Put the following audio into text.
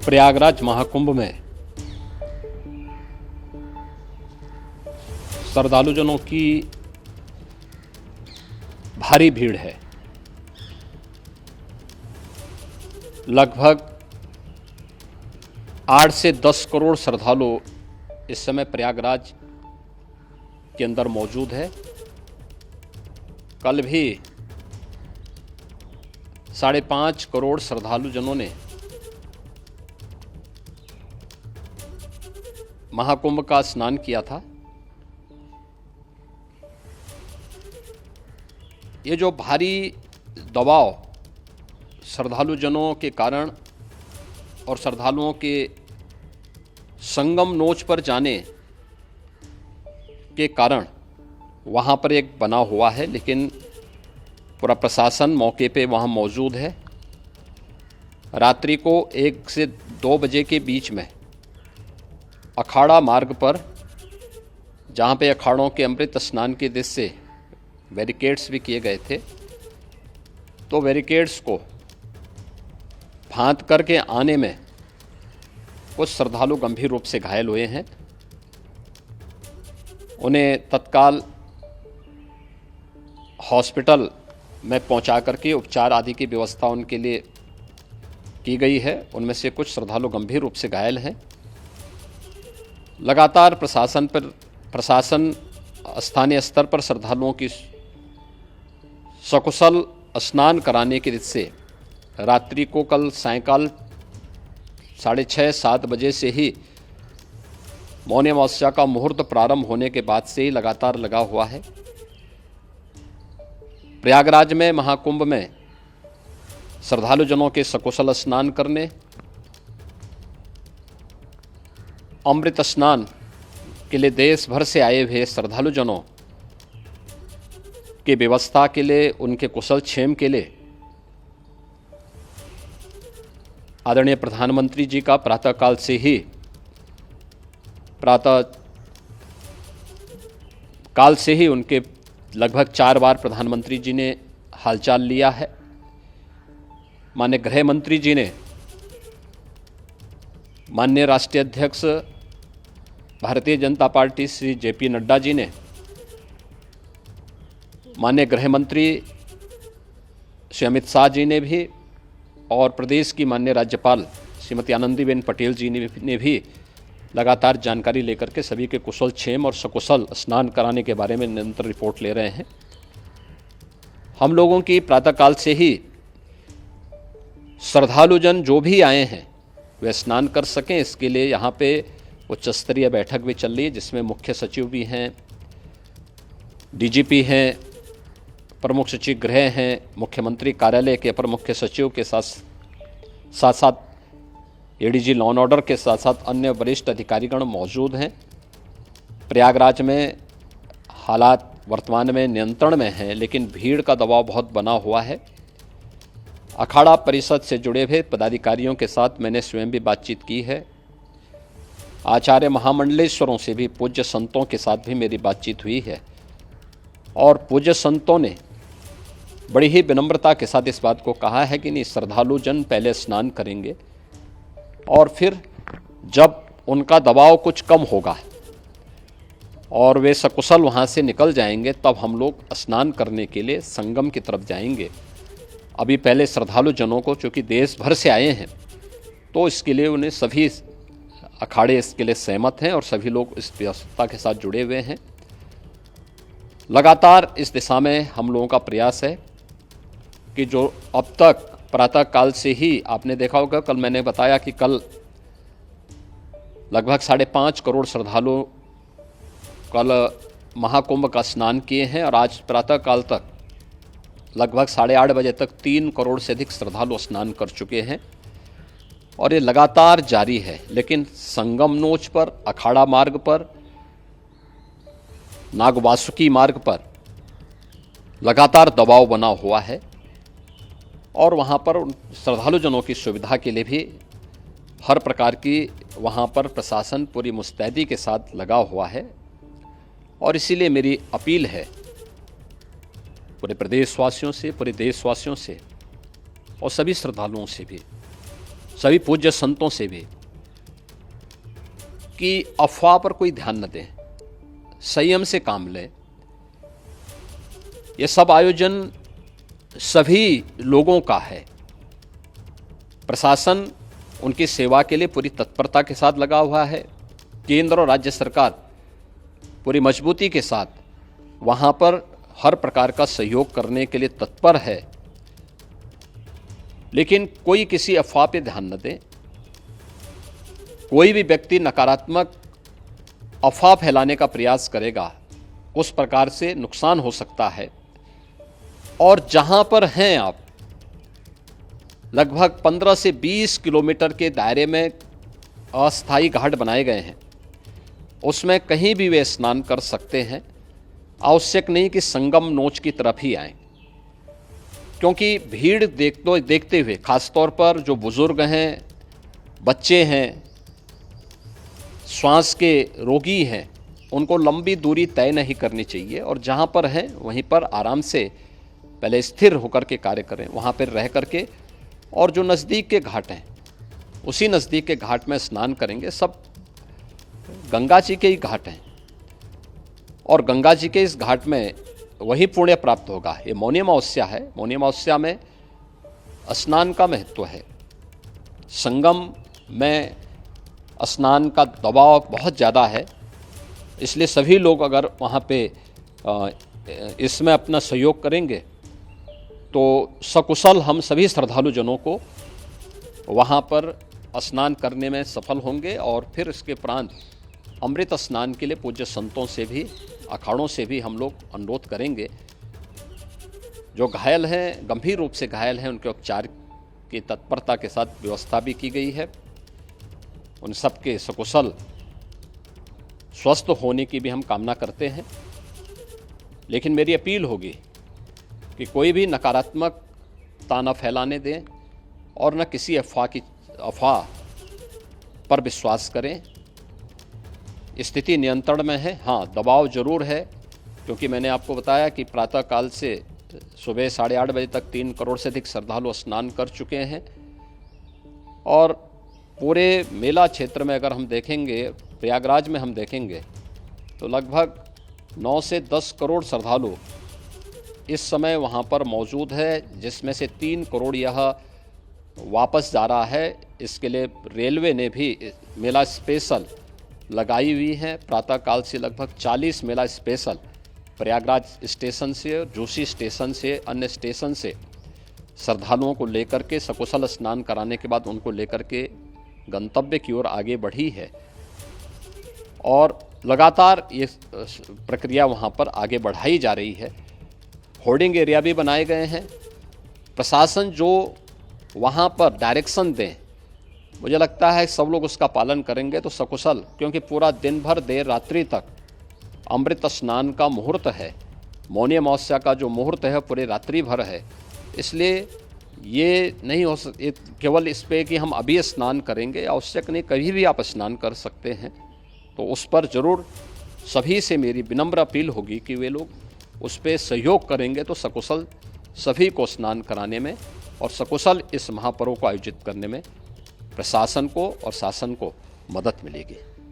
प्रयागराज महाकुंभ में श्रद्धालुजनों की भारी भीड़ है। लगभग 8 से 10 करोड़ श्रद्धालु इस समय प्रयागराज के अंदर मौजूद है। कल भी 5.5 करोड़ श्रद्धालुजनों ने महाकुंभ का स्नान किया था। ये जो भारी दबाव श्रद्धालुजनों के कारण और श्रद्धालुओं के संगम नोच पर जाने के कारण वहाँ पर एक बना हुआ है, लेकिन पूरा प्रशासन मौके पे वहाँ मौजूद है। रात्रि को 1 से 2 बजे के बीच में अखाड़ा मार्ग पर, जहाँ पे अखाड़ों के अमृत स्नान के दृश्य से बैरिकेड्स भी किए गए थे, तो बैरिकेड्स को फांद करके आने में कुछ श्रद्धालु गंभीर रूप से घायल हुए हैं। उन्हें तत्काल हॉस्पिटल में पहुंचा करके उपचार आदि की व्यवस्था उनके लिए की गई है। उनमें से कुछ श्रद्धालु गंभीर रूप से घायल हैं। लगातार प्रशासन स्थानीय स्तर पर श्रद्धालुओं की सकुशल स्नान कराने के दृष्टि से रात्रि को कल सायंकाल 6:30-7 बजे से ही मौनी अमावस्या का मुहूर्त प्रारंभ होने के बाद से ही लगातार लगा हुआ है। प्रयागराज में महाकुंभ में श्रद्धालुजनों के सकुशल स्नान करने, अमृत स्नान के लिए देश भर से आए हुए श्रद्धालुजनों की व्यवस्था के लिए, उनके कुशल क्षेम के लिए आदरणीय प्रधानमंत्री जी का प्रातःकाल से ही उनके लगभग 4 बार प्रधानमंत्री जी ने हालचाल लिया है। माननीय गृह मंत्री जी ने, माननीय राष्ट्रीय अध्यक्ष भारतीय जनता पार्टी श्री JP नड्डा जी ने, माननीय गृह मंत्री श्री अमित शाह जी ने भी, और प्रदेश की माननीय राज्यपाल श्रीमती आनंदीबेन पटेल जी ने भी लगातार जानकारी लेकर के सभी के कुशल क्षेम और सकुशल स्नान कराने के बारे में निरंतर रिपोर्ट ले रहे हैं। हम लोगों की प्रातःकाल से ही श्रद्धालुजन जो भी आए हैं वे स्नान कर सकें, इसके लिए यहाँ पे उच्च स्तरीय बैठक भी चल रही है, जिसमें मुख्य सचिव भी हैं, DGP हैं, प्रमुख सचिव गृह हैं, मुख्यमंत्री कार्यालय के अपर मुख्य सचिव के साथ साथ ADG लॉ एंड ऑर्डर के साथ साथ अन्य वरिष्ठ अधिकारीगण मौजूद हैं। प्रयागराज में हालात वर्तमान में नियंत्रण में हैं, लेकिन भीड़ का दबाव बहुत बना हुआ है। अखाड़ा परिषद से जुड़े हुए पदाधिकारियों के साथ मैंने स्वयं भी बातचीत की है। आचार्य महामंडलेश्वरों से भी, पूज्य संतों के साथ भी मेरी बातचीत हुई है, और पूज्य संतों ने बड़ी ही विनम्रता के साथ इस बात को कहा है कि नहीं, श्रद्धालुजन पहले स्नान करेंगे और फिर जब उनका दबाव कुछ कम होगा और वे सकुशल वहाँ से निकल जाएंगे, तब हम लोग स्नान करने के लिए संगम की तरफ जाएंगे। अभी पहले श्रद्धालुजनों को, चूँकि देश भर से आए हैं, तो इसके लिए उन्हें सभी अखाड़े इसके लिए सहमत हैं और सभी लोग इस व्यवस्था के साथ जुड़े हुए हैं। लगातार इस दिशा में हम लोगों का प्रयास है कि जो अब तक प्रातःकाल से ही आपने देखा होगा, कल मैंने बताया कि कल लगभग 5.5 करोड़ श्रद्धालु कल महाकुंभ का स्नान किए हैं, और आज प्रातःकाल तक लगभग 8:30 बजे तक 3 करोड़ से अधिक श्रद्धालु स्नान कर चुके हैं, और ये लगातार जारी है। लेकिन संगम नोच पर, अखाड़ा मार्ग पर, नागवासुकी मार्ग पर लगातार दबाव बना हुआ है, और वहाँ पर श्रद्धालुजनों की सुविधा के लिए भी हर प्रकार की वहाँ पर प्रशासन पूरी मुस्तैदी के साथ लगा हुआ है। और इसीलिए मेरी अपील है पूरे प्रदेशवासियों से, पूरे देशवासियों से और सभी श्रद्धालुओं से भी सभी पूज्य संतों से भी कि अफवाह पर कोई ध्यान न दें, संयम से काम लें। ये सब आयोजन सभी लोगों का है। प्रशासन उनकी सेवा के लिए पूरी तत्परता के साथ लगा हुआ है। केंद्र और राज्य सरकार पूरी मजबूती के साथ वहाँ पर हर प्रकार का सहयोग करने के लिए तत्पर है। लेकिन कोई किसी अफवाह पे ध्यान न दे। कोई भी व्यक्ति नकारात्मक अफवाह फैलाने का प्रयास करेगा, उस प्रकार से नुकसान हो सकता है। और जहाँ पर हैं आप, लगभग 15 से 20 किलोमीटर के दायरे में अस्थायी घाट बनाए गए हैं, उसमें कहीं भी वे स्नान कर सकते हैं। आवश्यक नहीं कि संगम नोच की तरफ ही आएं, क्योंकि भीड़ देखते हुए खासतौर पर जो बुजुर्ग हैं, बच्चे हैं, श्वास के रोगी हैं, उनको लंबी दूरी तय नहीं करनी चाहिए। और जहाँ पर हैं वहीं पर आराम से पहले स्थिर होकर के कार्य करें, वहाँ पर रह करके। और जो नज़दीक के घाट हैं, उसी नज़दीक के घाट में स्नान करेंगे। सब गंगा जी के ही घाट हैं और गंगा जी के इस घाट में वही पुण्य प्राप्त होगा। ये मौनी अमावस्या है। मौनी अमावस्या में स्नान का महत्व है। संगम में स्नान का दबाव बहुत ज़्यादा है, इसलिए सभी लोग अगर वहाँ पे इसमें अपना सहयोग करेंगे तो सकुशल हम सभी श्रद्धालु जनों को वहाँ पर स्नान करने में सफल होंगे। और फिर इसके उपरांत अमृत स्नान के लिए पूज्य संतों से भी, अखाड़ों से भी हम लोग अनुरोध करेंगे। जो घायल हैं, गंभीर रूप से घायल हैं, उनके उपचार की तत्परता के साथ व्यवस्था भी की गई है। उन सबके सकुशल स्वस्थ होने की भी हम कामना करते हैं। लेकिन मेरी अपील होगी कि कोई भी नकारात्मकता न फैलाने दें और न किसी अफवाह पर विश्वास करें। स्थिति नियंत्रण में है। हाँ, दबाव जरूर है, क्योंकि मैंने आपको बताया कि प्रातःकाल से सुबह 8:30 बजे तक 3 करोड़ से अधिक श्रद्धालु स्नान कर चुके हैं। और पूरे मेला क्षेत्र में अगर हम देखेंगे, प्रयागराज में हम देखेंगे तो लगभग 9 से 10 करोड़ श्रद्धालु इस समय वहाँ पर मौजूद है, जिसमें से 3 करोड़ यह वापस जा रहा है। इसके लिए रेलवे ने भी मेला स्पेशल लगाई हुई है। प्रातःकाल से लगभग 40 मेला स्पेशल प्रयागराज स्टेशन से, जोशी स्टेशन से, अन्य स्टेशन से श्रद्धालुओं को लेकर के सकुशल स्नान कराने के बाद उनको लेकर के गंतव्य की ओर आगे बढ़ी है। और लगातार ये प्रक्रिया वहाँ पर आगे बढ़ाई जा रही है। होर्डिंग एरिया भी बनाए गए हैं। प्रशासन जो वहाँ पर डायरेक्शन दें, मुझे लगता है सब लोग उसका पालन करेंगे तो सकुशल, क्योंकि पूरा दिन भर देर रात्रि तक अमृत स्नान का मुहूर्त है। मौनी अमावस्या का जो मुहूर्त है पूरे रात्रि भर है, इसलिए ये नहीं हो केवल इस पे कि हम अभी स्नान करेंगे, आवश्यक नहीं, कभी भी आप स्नान कर सकते हैं। तो उस पर ज़रूर सभी से मेरी विनम्र अपील होगी कि वे लोग उस पर सहयोग करेंगे तो सकुशल सभी को स्नान कराने में और सकुशल इस महापर्व को आयोजित करने में प्रशासन को और शासन को मदद मिलेगी।